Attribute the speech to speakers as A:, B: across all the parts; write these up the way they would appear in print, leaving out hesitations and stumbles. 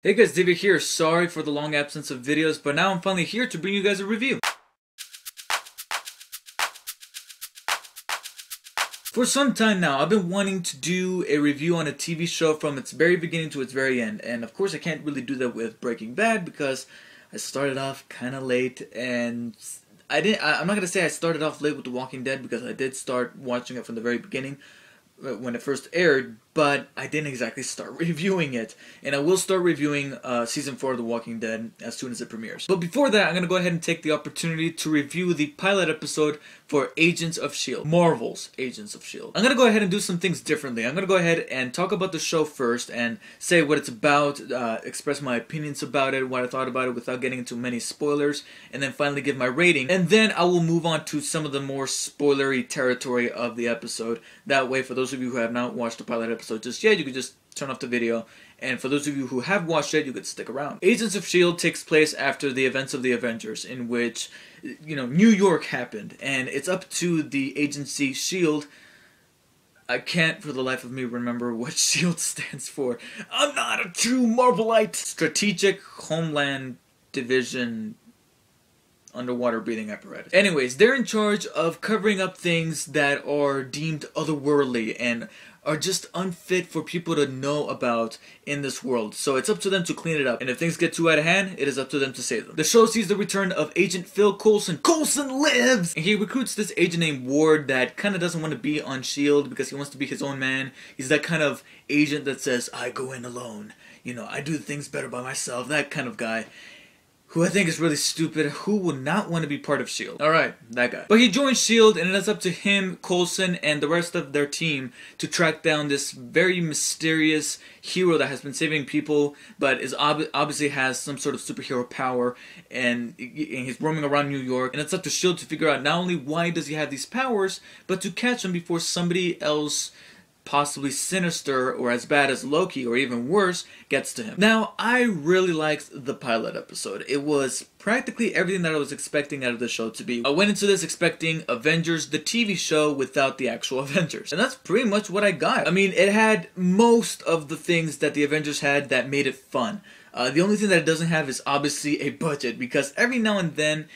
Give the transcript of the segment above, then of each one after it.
A: Hey guys, David here. Sorry for the long absence of videos, but now I'm finally here to bring you guys a review. For some time now, I've been wanting to do a review on a TV show from its very beginning to its very end, and of course I can't really do that with Breaking Bad because I started off kind of late, and I'm not gonna say I started off late with The Walking Dead because I did start watching it from the very beginning when it first aired, but I didn't exactly start reviewing it. And I will start reviewing Season 4 of The Walking Dead as soon as it premieres. But before that, I'm going to go ahead and take the opportunity to review the pilot episode for Agents of S.H.I.E.L.D. Marvel's Agents of S.H.I.E.L.D. I'm going to go ahead and do some things differently. I'm going to go ahead and talk about the show first and say what it's about, express my opinions about it, what I thought about it without getting into many spoilers, and then finally give my rating. And then I will move on to some of the more spoilery territory of the episode. That way, for those of you who have not watched the pilot episode just yet, you can just turn off the video, and for those of you who have watched it, you could stick around. Agents of S.H.I.E.L.D. takes place after the events of the Avengers, in which, New York happened, and it's up to the agency S.H.I.E.L.D. I can't for the life of me remember what S.H.I.E.L.D. stands for. I'm not a true Marvelite. Strategic Homeland Division underwater breathing apparatus. Anyways, they're in charge of covering up things that are deemed otherworldly and are just unfit for people to know about in this world. So it's up to them to clean it up. And if things get too out of hand, it is up to them to save them. The show sees the return of Agent Phil Coulson. Coulson lives! And he recruits this agent named Ward that kind of doesn't want to be on S.H.I.E.L.D. because he wants to be his own man. He's that kind of agent that says, I go in alone. I do things better by myself. That kind of guy. Who I think is really stupid, who would not want to be part of S.H.I.E.L.D. Alright, that guy. But he joins S.H.I.E.L.D. and it's up to him, Coulson, and the rest of their team to track down this very mysterious hero that has been saving people, but is obviously has some sort of superhero power, and he's roaming around New York, and it's up to S.H.I.E.L.D. to figure out not only why does he have these powers, but to catch him before somebody else, possibly sinister or as bad as Loki or even worse, gets to him. Now, I really liked the pilot episode. It was practically everything that I was expecting out of the show to be. I went into this expecting Avengers, the TV show, without the actual Avengers. And that's pretty much what I got. I mean, it had most of the things that the Avengers had that made it fun. The only thing that it doesn't have is obviously a budget, because every now and then,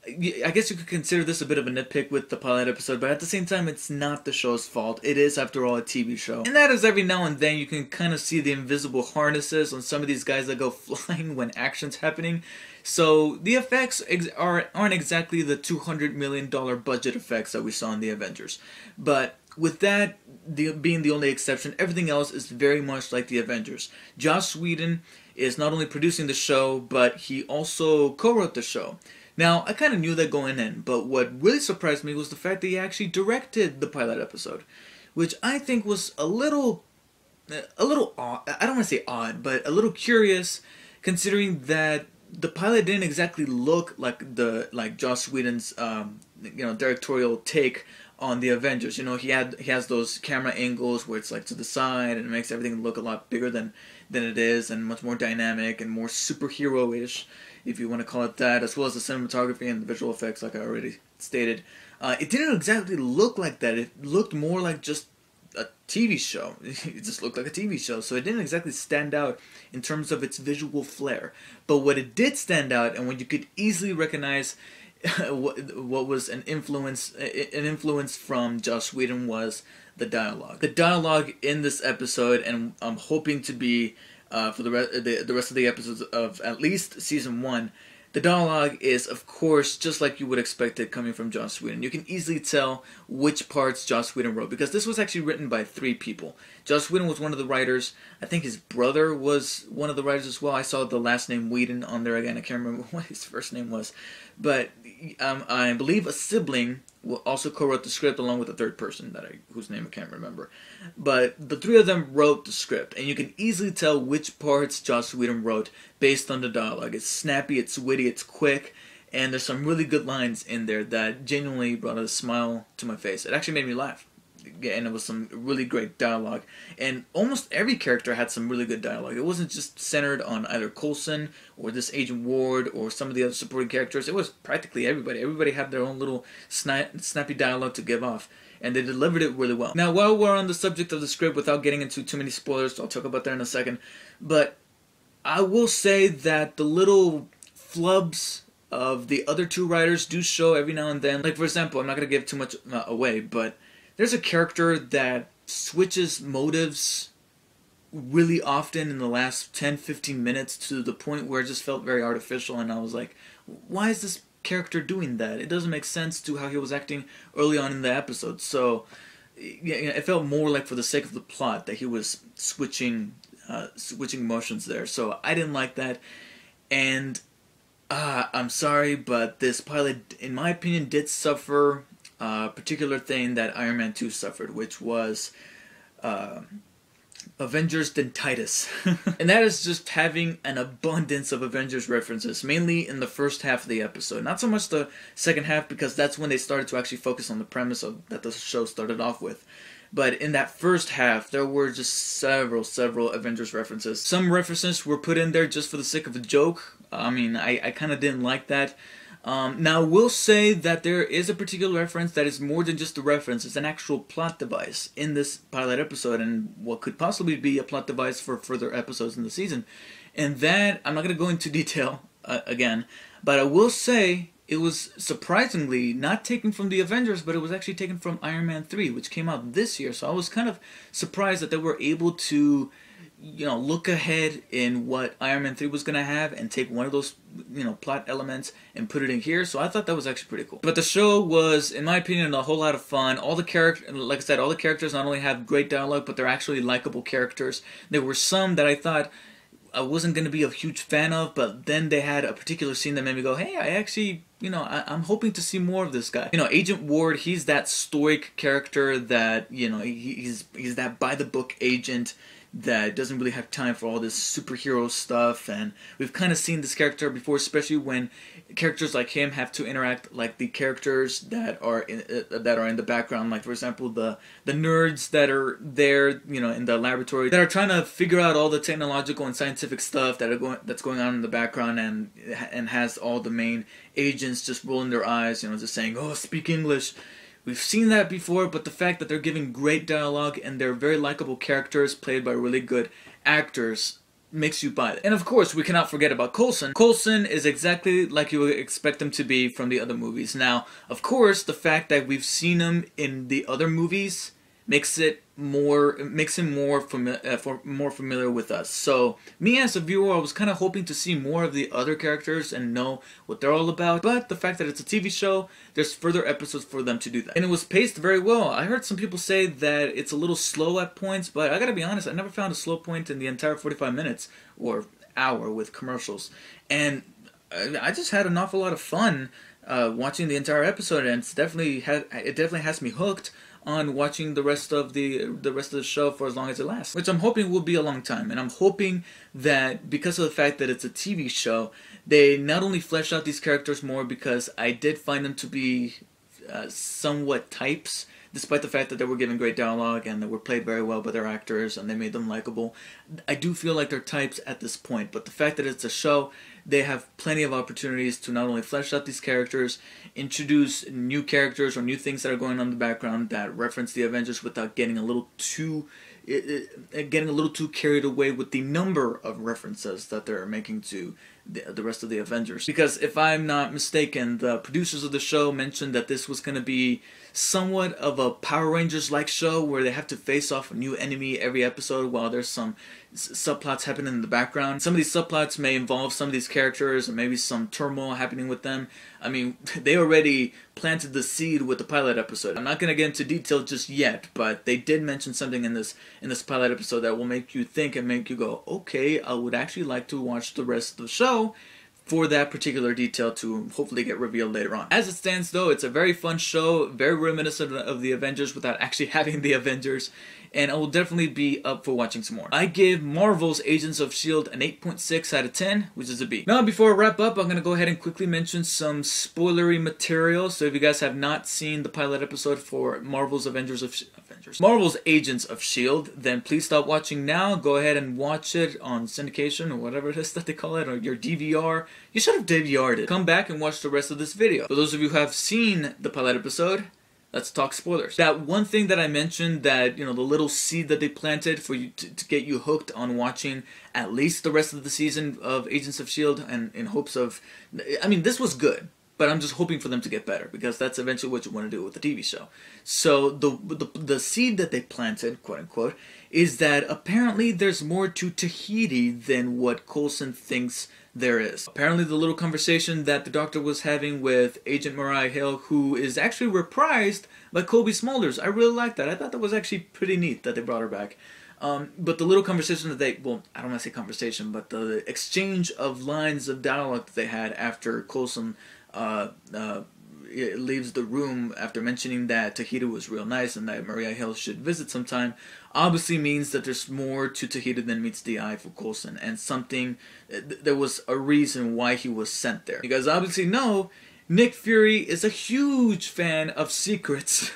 A: I guess you could consider this a bit of a nitpick with the pilot episode, but at the same time, it's not the show's fault. It is, after all, a TV show. And that is every now and then you can kind of see the invisible harnesses on some of these guys that go flying when action's happening. So the effects aren't exactly the $200 million budget effects that we saw in the Avengers. But with that being the only exception, everything else is very much like the Avengers. Joss Whedon is not only producing the show, but he also co-wrote the show. Now, I kind of knew that going in, but what really surprised me was the fact that he actually directed the pilot episode, which I think was a little odd. I don't want to say odd, but a little curious, considering that the pilot didn't exactly look like Joss Whedon's directorial take on the Avengers. He has those camera angles where it's like to the side and it makes everything look a lot bigger than it is, and much more dynamic and more superhero-ish, if you want to call it that, as well as the cinematography and the visual effects, like I already stated. It didn't exactly look like that. It looked more like just a TV show. It just looked like a TV show, so it didn't exactly stand out in terms of its visual flair. But what it did stand out, and what you could easily recognize what was an influence from Joss Whedon, was the dialogue. The dialogue in this episode, and I'm hoping to be for the rest of the episodes of at least Season 1, the dialogue is, of course, just like you would expect it coming from Joss Whedon. You can easily tell which parts Joss Whedon wrote, because this was actually written by 3 people. Joss Whedon was one of the writers. I think his brother was one of the writers as well. I saw the last name Whedon on there again. I can't remember what his first name was. But I believe a sibling also co-wrote the script along with a third person whose name I can't remember. But the 3 of them wrote the script, and you can easily tell which parts Joss Whedon wrote based on the dialogue. It's snappy, it's witty, it's quick, and there's some really good lines in there that genuinely brought a smile to my face. It actually made me laugh. And it was some really great dialogue, and almost every character had some really good dialogue. It wasn't just centered on either Coulson or this Agent Ward or some of the other supporting characters. It was practically everybody. Everybody had their own little snappy dialogue to give off, and they delivered it really well. Now, while we're on the subject of the script, without getting into too many spoilers, I'll talk about that in a second, but I will say that the little flubs of the other two writers do show every now and then. Like, for example, I'm not going to give too much away, but there's a character that switches motives really often in the last 10-15 minutes to the point where it just felt very artificial, and I was like, why is this character doing that? It doesn't make sense to how he was acting early on in the episode. So yeah, it felt more like for the sake of the plot that he was switching motions there. So I didn't like that, and I'm sorry, but this pilot, in my opinion, did suffer a particular thing that Iron Man 2 suffered, which was Avengers dentitis. And that is just having an abundance of Avengers references, mainly in the first half of the episode. Not so much the second half, because that's when they started to actually focus on the premise that the show started off with. But in that first half, there were just several Avengers references. Some references were put in there just for the sake of a joke. I mean, I kind of didn't like that. Now, we'll say that there is a particular reference that is more than just a reference. It's an actual plot device in this pilot episode, and what could possibly be a plot device for further episodes in the season. And that, I'm not going to go into detail again, but I will say it was surprisingly not taken from the Avengers, but it was actually taken from Iron Man 3, which came out this year. So I was kind of surprised that they were able to, look ahead in what Iron Man 3 was going to have and take one of those, plot elements and put it in here. So I thought that was actually pretty cool. But the show was, in my opinion, a whole lot of fun. All the characters, like I said, all the characters not only have great dialogue, but they're actually likable characters. There were some that I thought I wasn't going to be a huge fan of, but then they had a particular scene that made me go, hey, I actually, I'm hoping to see more of this guy. Agent Ward, he's that stoic character that, he's that by-the-book agent that doesn't really have time for all this superhero stuff, and we've kind of seen this character before, especially when characters like him have to interact like the characters that are in the background, like for example the nerds that are there, in the laboratory, that are trying to figure out all the technological and scientific stuff that's going on in the background, and has all the main agents just rolling their eyes, just saying, "Oh, speak English." We've seen that before, but the fact that they're giving great dialogue and they're very likable characters played by really good actors makes you buy it. And of course, we cannot forget about Coulson. Coulson is exactly like you would expect him to be from the other movies. Now, of course, the fact that we've seen him in the other movies makes him more familiar with us. So me as a viewer, I was kind of hoping to see more of the other characters and know what they're all about. But the fact that it's a TV show, there's further episodes for them to do that. And it was paced very well. I heard some people say that it's a little slow at points, but I gotta be honest, I never found a slow point in the entire 45 minutes or hour with commercials. And I just had an awful lot of fun watching the entire episode, and it definitely has me hooked on watching the rest of the show for as long as it lasts, which I'm hoping will be a long time. And I'm hoping that because of the fact that it's a TV show, they not only flesh out these characters more, because I did find them to be somewhat types, despite the fact that they were given great dialogue and they were played very well by their actors and they made them likable. I do feel like they're types at this point, but the fact that it's a show, they have plenty of opportunities to not only flesh out these characters, introduce new characters or new things that are going on in the background that reference the Avengers without getting a little too carried away with the number of references that they're making to the rest of the Avengers. Because if I'm not mistaken, the producers of the show mentioned that this was going to be somewhat of a Power Rangers-like show where they have to face off a new enemy every episode while there's some subplots happening in the background. Some of these subplots may involve some of these characters and maybe some turmoil happening with them. I mean, they already planted the seed with the pilot episode. I'm not going to get into detail just yet, but they did mention something in this pilot episode that will make you think and make you go, okay, I would actually like to watch the rest of the show for that particular detail to hopefully get revealed later on. As it stands though, it's a very fun show, very reminiscent of the Avengers without actually having the Avengers, and I will definitely be up for watching some more. I give Marvel's Agents of S.H.I.E.L.D. an 8.6 out of 10, which is a B. Now before I wrap up, I'm going to go ahead and quickly mention some spoilery material, so if you guys have not seen the pilot episode for Marvel's Marvel's Agents of S.H.I.E.L.D., then please stop watching now. Go ahead and watch it on syndication or whatever it is that they call it, or your DVR. You should have DVR'd it. Come back and watch the rest of this video. For those of you who have seen the pilot episode, Let's talk spoilers. That one thing that I mentioned, that, the little seed that they planted for you to get you hooked on watching at least the rest of the season of Agents of S.H.I.E.L.D. and in hopes of, I mean, this was good, but I'm just hoping for them to get better, because that's eventually what you want to do with the TV show. So the seed that they planted, quote unquote, is that apparently there's more to Tahiti than what Coulson thinks there is. Apparently the little conversation that the Doctor was having with Agent Mariah Hill, who is actually reprised by Kobe Smulders. I really like that. I thought that was actually pretty neat that they brought her back. But the little conversation that they, well, I don't want to say conversation, but the exchange of lines of dialogue that they had after Coulson leaves the room after mentioning that Tahiti was real nice and that Mariah Hill should visit sometime, obviously means that there's more to Tahiti than meets the eye for Coulson, and there was a reason why he was sent there. You guys obviously know Nick Fury is a huge fan of secrets.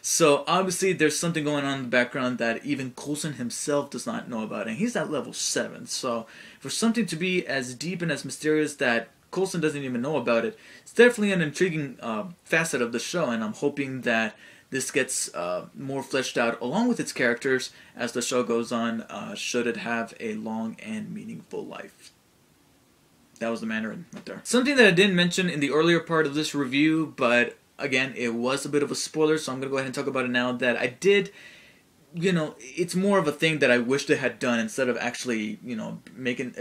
A: So obviously there's something going on in the background that even Coulson himself does not know about, and he's at level 7. So for something to be as deep and as mysterious that Coulson doesn't even know about it, it's definitely an intriguing facet of the show, and I'm hoping that this gets more fleshed out along with its characters as the show goes on, should it have a long and meaningful life. That was the Mandarin right there. Something that I didn't mention in the earlier part of this review, but again, it was a bit of a spoiler, so I'm going to go ahead and talk about it now, that I did, it's more of a thing that I wish they had done instead of actually,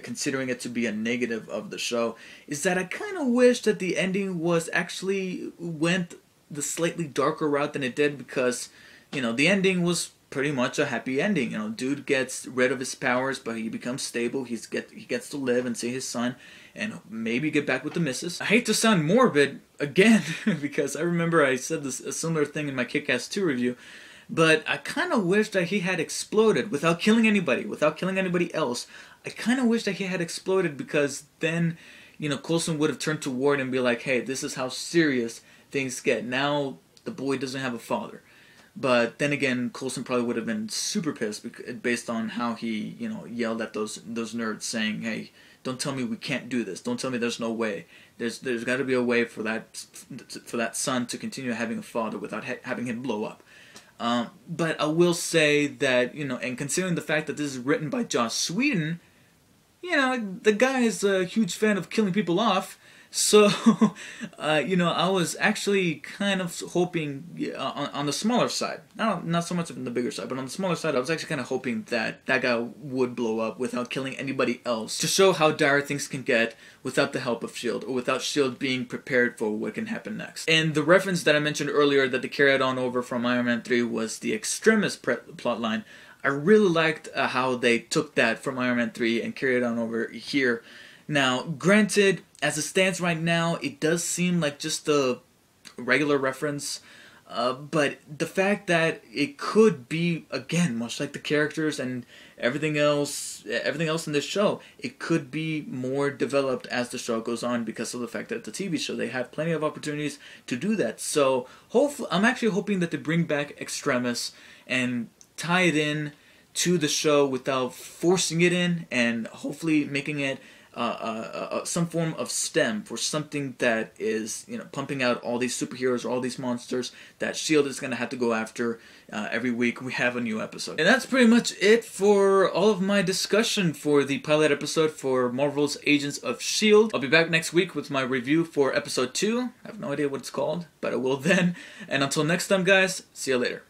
A: considering it to be a negative of the show, is that I kind of wish that the ending went the slightly darker route than it did, because, the ending was pretty much a happy ending. Dude gets rid of his powers, but he becomes stable. He gets to live and see his son, and maybe get back with the missus. I hate to sound morbid again, because I remember I said a similar thing in my Kick-Ass 2 review, but I kind of wish that he had exploded without killing anybody, else. I kind of wish that he had exploded, because then, Coulson would have turned to Ward and be like, hey, this is how serious things get. Now the boy doesn't have a father. But then again, Coulson probably would have been super pissed based on how he, yelled at those nerds, saying, "Hey, don't tell me we can't do this. Don't tell me there's no way. There's got to be a way for that son to continue having a father without having him blow up." But I will say that, and considering the fact that this is written by Joss Whedon, the guy is a huge fan of killing people off. So, I was actually kind of hoping, on the smaller side, not so much on the bigger side, but on the smaller side, I was actually kind of hoping that that guy would blow up without killing anybody else, to show how dire things can get without the help of S.H.I.E.L.D, or without S.H.I.E.L.D. being prepared for what can happen next. And the reference that I mentioned earlier that they carried on over from Iron Man 3 was the Extremis plotline. I really liked how they took that from Iron Man 3 and carried it on over here. Now, granted, as it stands right now, it does seem like just a regular reference, but the fact that it could be, again, much like the characters and everything else in this show, it could be more developed as the show goes on, because of the fact that it's a TV show. They have plenty of opportunities to do that. So, I'm actually hoping that they bring back Extremis and tie it in to the show without forcing it in, and hopefully making it some form of stem for something that is, pumping out all these superheroes or all these monsters that S.H.I.E.L.D. is going to have to go after every week we have a new episode. And that's pretty much it for all of my discussion for the pilot episode for Marvel's Agents of S.H.I.E.L.D. I'll be back next week with my review for episode 2. I have no idea what it's called, but I will then. And until next time, guys, see you later.